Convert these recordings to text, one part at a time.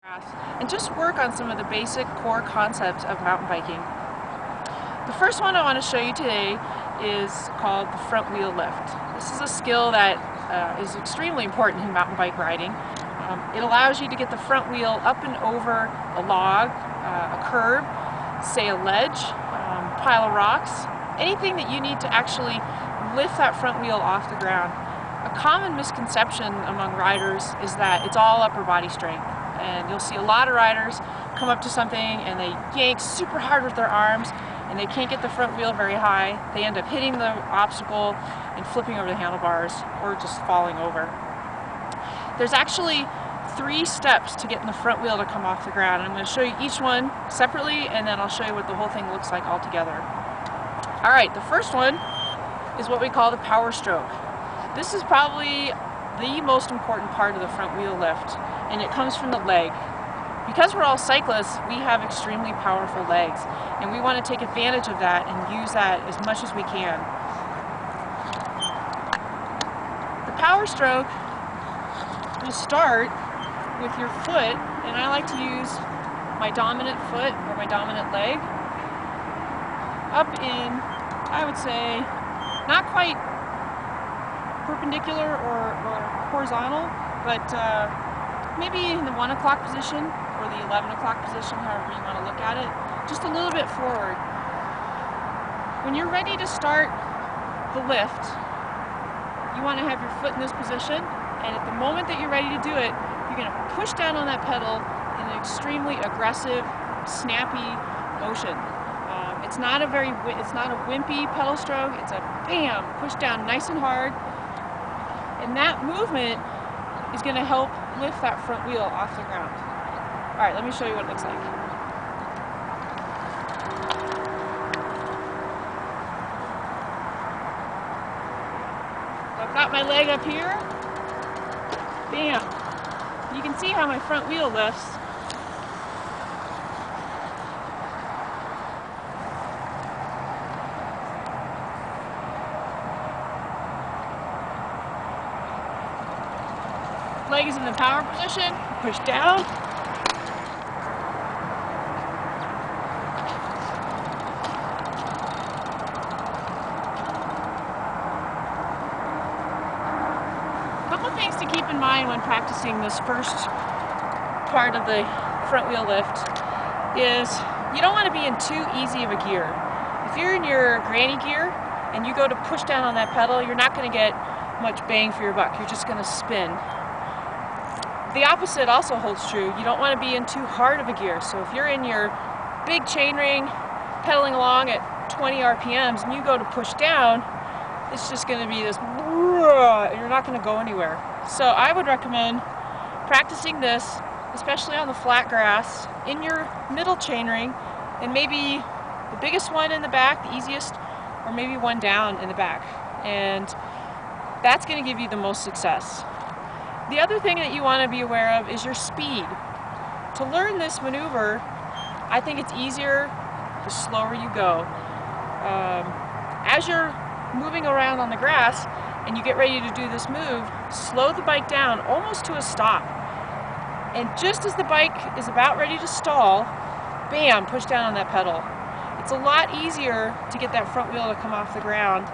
and just work on some of the basic core concepts of mountain biking. The first one I want to show you today is called the front wheel lift. This is a skill that is extremely important in mountain bike riding. It allows you to get the front wheel up and over a log, a curb, say a ledge, pile of rocks, anything that you need to actually lift that front wheel off the ground. A common misconception among riders is that it's all upper body strength, and you'll see a lot of riders come up to something and they yank super hard with their arms and they can't get the front wheel very high. They end up hitting the obstacle and flipping over the handlebars or just falling over. There's actually 3 steps to getting the front wheel to come off the ground. I'm going to show you each one separately, and then I'll show you what the whole thing looks like all together. Alright, the first one is what we call the power stroke. This is probably the most important part of the front wheel lift, and it comes from the leg. Because we're all cyclists, we have extremely powerful legs, and we want to take advantage of that and use that as much as we can. The power stroke will start with your foot, and I like to use my dominant foot or my dominant leg up in, I would say, not quite perpendicular or horizontal, but maybe in the 1 o'clock position or the 11 o'clock position, however you want to look at it, just a little bit forward. When you're ready to start the lift, you want to have your foot in this position, and at the moment that you're ready to do it, you're going to push down on that pedal in an extremely aggressive, snappy motion. It's not a wimpy pedal stroke. It's a bam, push down nice and hard. And that movement is going to help lift that front wheel off the ground. Alright, let me show you what it looks like. So I've got my leg up here. Bam. You can see how my front wheel lifts. Leg is in the power position, push down. A couple things to keep in mind when practicing this first part of the front wheel lift is you don't want to be in too easy of a gear. If you're in your granny gear and you go to push down on that pedal, you're not going to get much bang for your buck. You're just going to spin. The opposite also holds true. You don't want to be in too hard of a gear. So if you're in your big chainring, pedaling along at 20 RPMs, and you go to push down, it's just going to be this, you're not going to go anywhere. So I would recommend practicing this, especially on the flat grass, in your middle chainring, and maybe the biggest one in the back, the easiest, or maybe one down in the back. And that's going to give you the most success. The other thing that you want to be aware of is your speed. To learn this maneuver, I think it's easier the slower you go. As you're moving around on the grass and you get ready to do this move, slow the bike down almost to a stop. And just as the bike is about ready to stall, bam, push down on that pedal. It's a lot easier to get that front wheel to come off the ground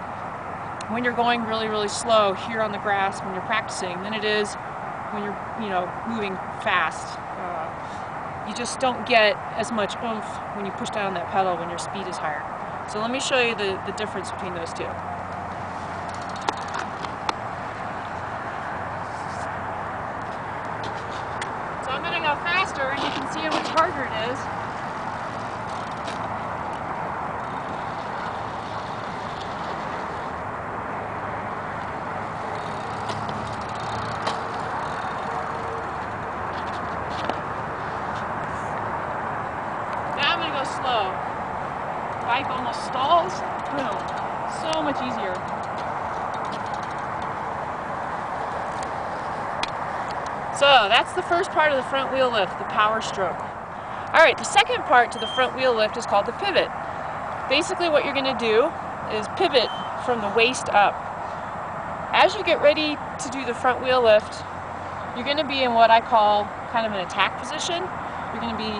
when you're going really, really slow here on the grass when you're practicing than it is when you're, moving fast. You just don't get as much oomph when you push down on that pedal when your speed is higher. So let me show you the difference between those two. So I'm going to go faster, and you can see how much harder it is. Slow. The bike almost stalls. Boom. So much easier. So that's the first part of the front wheel lift, the power stroke. Alright, the second part to the front wheel lift is called the pivot. Basically what you're going to do is pivot from the waist up. As you get ready to do the front wheel lift, you're going to be in what I call kind of an attack position. You're going to be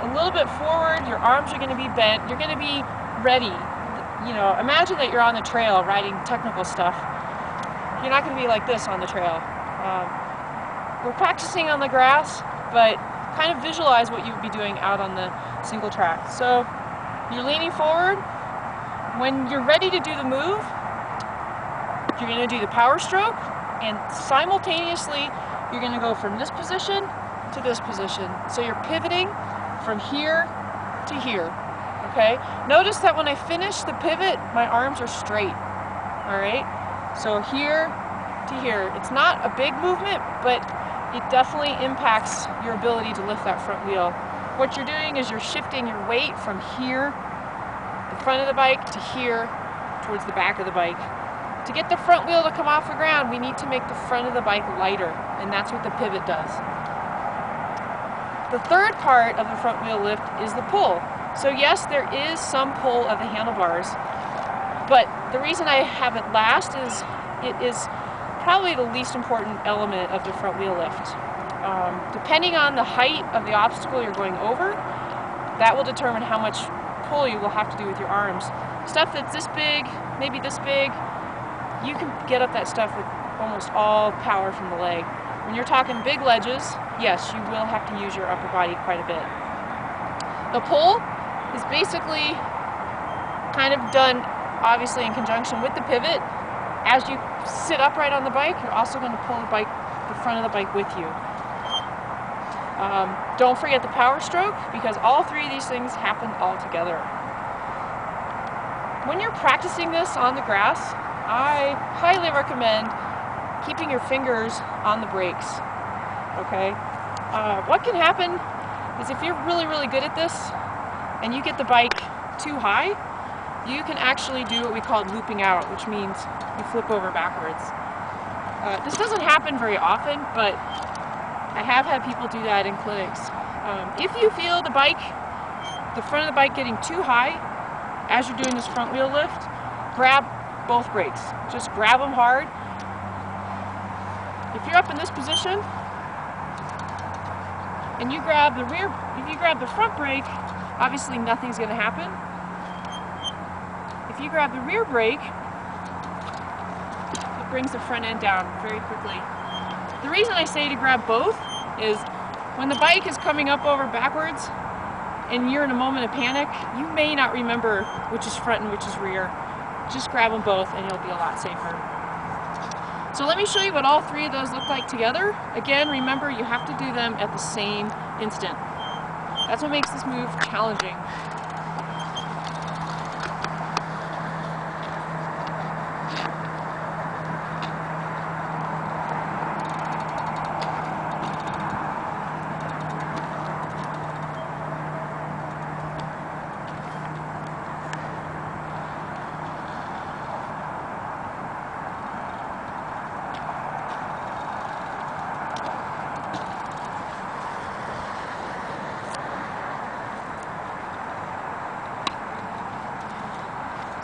a little bit forward, your arms are going to be bent, you're going to be ready. You know, imagine that you're on the trail riding technical stuff. You're not going to be like this on the trail. We're practicing on the grass, but kind of visualize what you would be doing out on the single track. So you're leaning forward. When you're ready to do the move, you're going to do the power stroke, and simultaneously you're going to go from this position to this position. So you're pivoting from here to here. Okay? Notice that when I finish the pivot, my arms are straight. All right? So here to here. It's not a big movement, but it definitely impacts your ability to lift that front wheel. What you're doing is you're shifting your weight from here, the front of the bike, to here, towards the back of the bike. To get the front wheel to come off the ground, we need to make the front of the bike lighter, and that's what the pivot does. The third part of the front wheel lift is the pull. So yes, there is some pull of the handlebars, but the reason I have it last is it is probably the least important element of the front wheel lift. Depending on the height of the obstacle you're going over, that will determine how much pull you will have to do with your arms. Stuff that's this big, maybe this big, you can get up that stuff with almost all power from the leg. When you're talking big ledges, yes, you will have to use your upper body quite a bit. The pull is basically kind of done, obviously, in conjunction with the pivot. As you sit upright on the bike, you're also going to pull the front of the bike with you. Don't forget the power stroke, because all three of these things happen all together. When you're practicing this on the grass, I highly recommend keeping your fingers on the brakes. Okay? What can happen is if you're really, really good at this and you get the bike too high, you can actually do what we call looping out, which means you flip over backwards. This doesn't happen very often, but I have had people do that in clinics. If you feel the front of the bike getting too high as you're doing this front wheel lift, grab both brakes. Just grab them hard. If you're up in this position and you grab if you grab the front brake, obviously nothing's going to happen. If you grab the rear brake, it brings the front end down very quickly. The reason I say to grab both is when the bike is coming up over backwards and you're in a moment of panic, you may not remember which is front and which is rear. Just grab them both and you'll be a lot safer. So let me show you what all three of those look like together. Again, remember, you have to do them at the same instant. That's what makes this move challenging.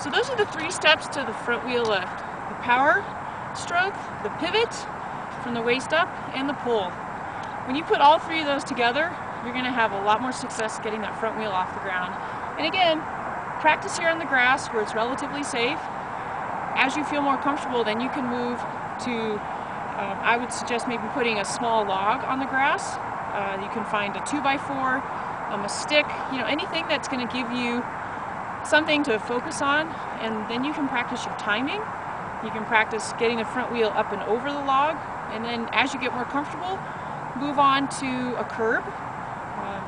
So those are the three steps to the front wheel lift. The power stroke, the pivot from the waist up, and the pull. When you put all three of those together, you're going to have a lot more success getting that front wheel off the ground. And again, practice here on the grass where it's relatively safe. As you feel more comfortable, then you can move to, I would suggest maybe putting a small log on the grass. You can find a 2x4, a stick, anything that's going to give you something to focus on, and then you can practice your timing. You can practice getting the front wheel up and over the log, and then as you get more comfortable, move on to a curb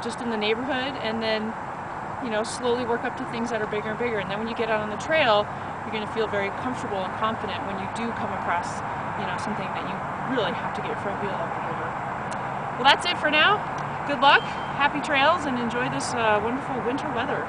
just in the neighborhood, and then slowly work up to things that are bigger and bigger. And then when you get out on the trail, you're going to feel very comfortable and confident when you do come across something that you really have to get your front wheel up and over. Well, that's it for now. Good luck, happy trails, and enjoy this wonderful winter weather.